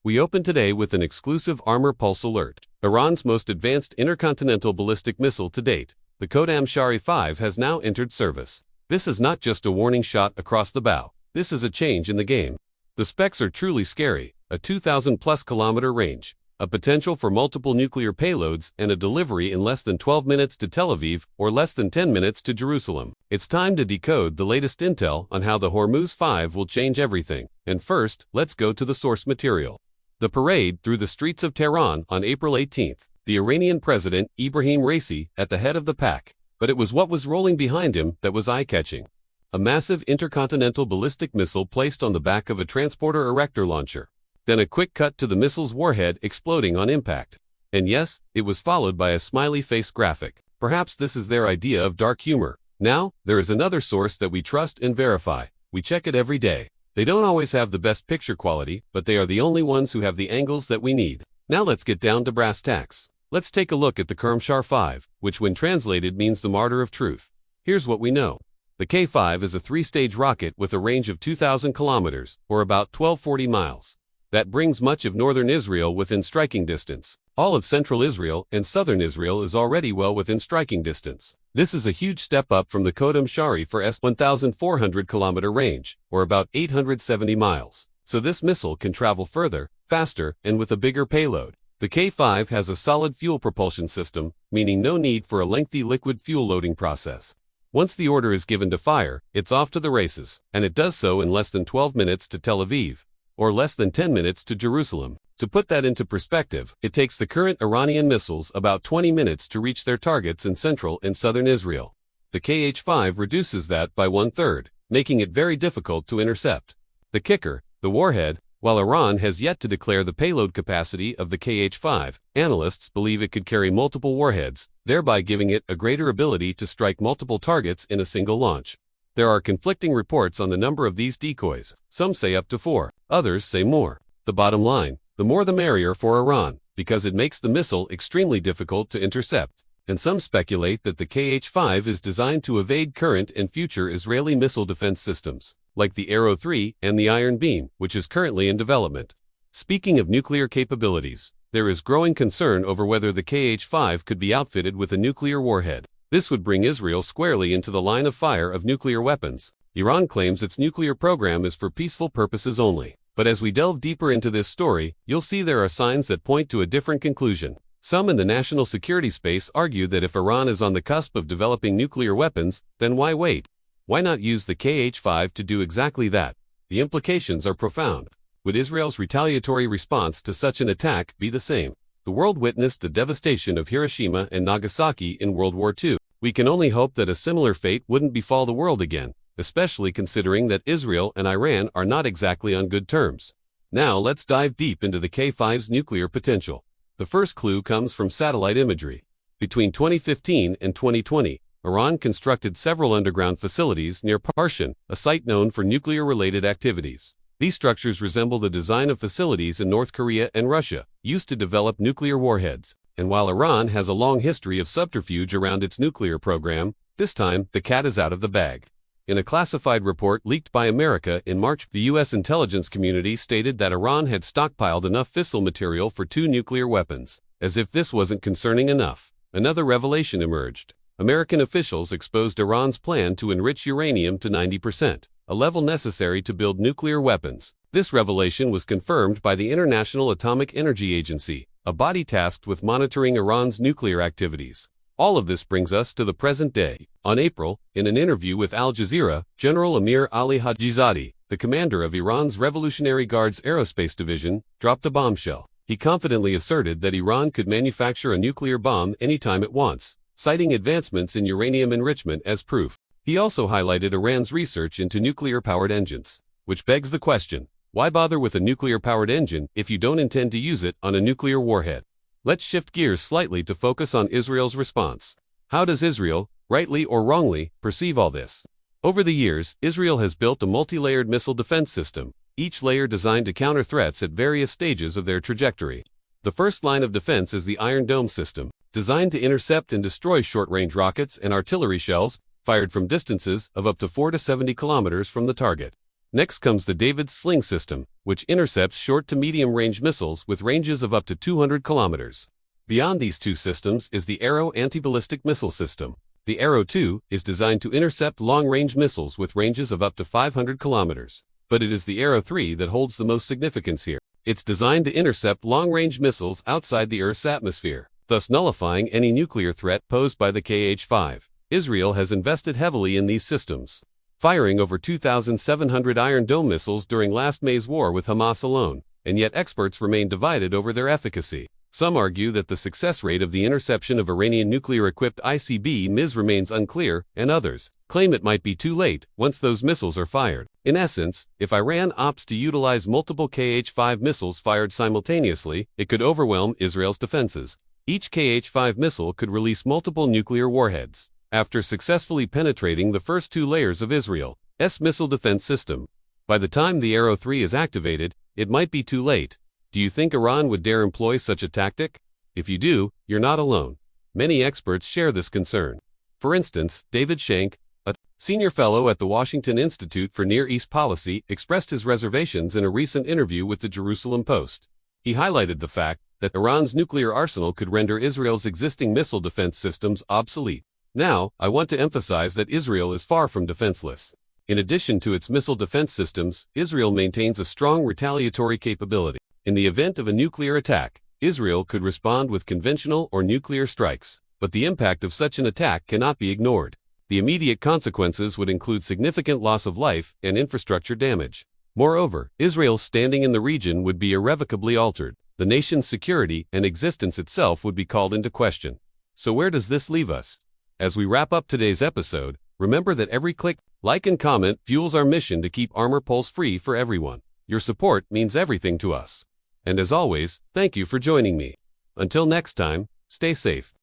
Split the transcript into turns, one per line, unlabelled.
We open today with an exclusive armor pulse alert. Iran's most advanced intercontinental ballistic missile to date, the Khorramshahr-5 has now entered service. This is not just a warning shot across the bow. This is a change in the game. The specs are truly scary: a 2,000+ kilometer range, a potential for multiple nuclear payloads, and a delivery in less than 12 minutes to Tel Aviv or less than 10 minutes to Jerusalem. It's time to decode the latest intel on how the Khorramshahr-5 will change everything. And first, let's go to the source material. The parade through the streets of Tehran on April 18th, the Iranian President Ibrahim Raisi at the head of the pack. But it was what was rolling behind him that was eye-catching. A massive intercontinental ballistic missile placed on the back of a transporter erector launcher. Then a quick cut to the missile's warhead exploding on impact. And yes, it was followed by a smiley face graphic. Perhaps this is their idea of dark humor. Now, there is another source that we trust and verify. We check it every day. They don't always have the best picture quality, but they are the only ones who have the angles that we need. Now let's get down to brass tacks. Let's take a look at the Khorramshahr-5, which when translated means the martyr of truth. Here's what we know. The K-5 is a 3-stage rocket with a range of 2,000 kilometers, or about 1,240 miles. That brings much of northern Israel within striking distance. All of central Israel and southern Israel is already well within striking distance. This is a huge step up from the Khorramshahr-5's 1,400 kilometer range, or about 870 miles. So this missile can travel further, faster, and with a bigger payload. The K-5 has a solid fuel propulsion system, meaning no need for a lengthy liquid fuel loading process. Once the order is given to fire, it's off to the races, and it does so in less than 12 minutes to Tel Aviv, or less than 10 minutes to Jerusalem. To put that into perspective, it takes the current Iranian missiles about 20 minutes to reach their targets in central and southern Israel. The Kh-5 reduces that by 1/3, making it very difficult to intercept. The kicker, the warhead. While Iran has yet to declare the payload capacity of the Kh-5, analysts believe it could carry multiple warheads, thereby giving it a greater ability to strike multiple targets in a single launch. There are conflicting reports on the number of these decoys. Some say up to 4, others say more. The bottom line, the more the merrier for Iran, because it makes the missile extremely difficult to intercept. And some speculate that the Kh-5 is designed to evade current and future Israeli missile defense systems, like the Arrow 3 and the Iron Beam, which is currently in development. Speaking of nuclear capabilities, there is growing concern over whether the Kh-5 could be outfitted with a nuclear warhead. This would bring Israel squarely into the line of fire of nuclear weapons. Iran claims its nuclear program is for peaceful purposes only. But as we delve deeper into this story, you'll see there are signs that point to a different conclusion. Some in the national security space argue that if Iran is on the cusp of developing nuclear weapons, then why wait? Why not use the Kh-5 to do exactly that? The implications are profound. Would Israel's retaliatory response to such an attack be the same? The world witnessed the devastation of Hiroshima and Nagasaki in World War II. We can only hope that a similar fate wouldn't befall the world again, especially considering that Israel and Iran are not exactly on good terms. Now let's dive deep into the K-5's nuclear potential. The first clue comes from satellite imagery. Between 2015 and 2020, Iran constructed several underground facilities near Parshan, a site known for nuclear-related activities. These structures resemble the design of facilities in North Korea and Russia, used to develop nuclear warheads. And while Iran has a long history of subterfuge around its nuclear program, this time the cat is out of the bag. In a classified report leaked by America in March, the U.S. intelligence community stated that Iran had stockpiled enough fissile material for 2 nuclear weapons. As if this wasn't concerning enough, another revelation emerged. American officials exposed Iran's plan to enrich uranium to 90%, a level necessary to build nuclear weapons. This revelation was confirmed by the International Atomic Energy Agency, a body tasked with monitoring Iran's nuclear activities. All of this brings us to the present day. On April, in an interview with Al Jazeera, General Amir Ali Hajizadeh, the commander of Iran's Revolutionary Guard's Aerospace Division, dropped a bombshell. He confidently asserted that Iran could manufacture a nuclear bomb anytime it wants, citing advancements in uranium enrichment as proof. He also highlighted Iran's research into nuclear-powered engines, which begs the question, why bother with a nuclear-powered engine if you don't intend to use it on a nuclear warhead? Let's shift gears slightly to focus on Israel's response. How does Israel, rightly or wrongly, perceive all this? Over the years, Israel has built a multi-layered missile defense system, each layer designed to counter threats at various stages of their trajectory. The first line of defense is the Iron Dome system, designed to intercept and destroy short-range rockets and artillery shells fired from distances of up to 4 to 70 kilometers from the target. Next comes the David's Sling system, which intercepts short to medium-range missiles with ranges of up to 200 kilometers. Beyond these two systems is the Arrow anti-ballistic missile system. The Arrow 2 is designed to intercept long-range missiles with ranges of up to 500 kilometers. But it is the Arrow 3 that holds the most significance here. It's designed to intercept long-range missiles outside the Earth's atmosphere, thus nullifying any nuclear threat posed by the Kh-5. Israel has invested heavily in these systems, firing over 2,700 Iron Dome missiles during last May's war with Hamas alone, and yet experts remain divided over their efficacy. Some argue that the success rate of the interception of Iranian nuclear-equipped ICBMs remains unclear, and others claim it might be too late once those missiles are fired. In essence, if Iran opts to utilize multiple Kh-5 missiles fired simultaneously, it could overwhelm Israel's defenses. Each Kh-5 missile could release multiple nuclear warheads after successfully penetrating the first two layers of Israel's missile defense system. By the time the Arrow 3 is activated, it might be too late. Do you think Iran would dare employ such a tactic? If you do, you're not alone. Many experts share this concern. For instance, David Shank, a senior fellow at the Washington Institute for Near East Policy, expressed his reservations in a recent interview with the Jerusalem Post. He highlighted the fact that Iran's nuclear arsenal could render Israel's existing missile defense systems obsolete. Now, I want to emphasize that Israel is far from defenseless. In addition to its missile defense systems, Israel maintains a strong retaliatory capability. In the event of a nuclear attack, Israel could respond with conventional or nuclear strikes, but the impact of such an attack cannot be ignored. The immediate consequences would include significant loss of life and infrastructure damage. Moreover, Israel's standing in the region would be irrevocably altered. The nation's security and existence itself would be called into question. So where does this leave us? As we wrap up today's episode, remember that every click, like, and comment fuels our mission to keep Armor Pulse free for everyone. Your support means everything to us. And as always, thank you for joining me. Until next time, stay safe.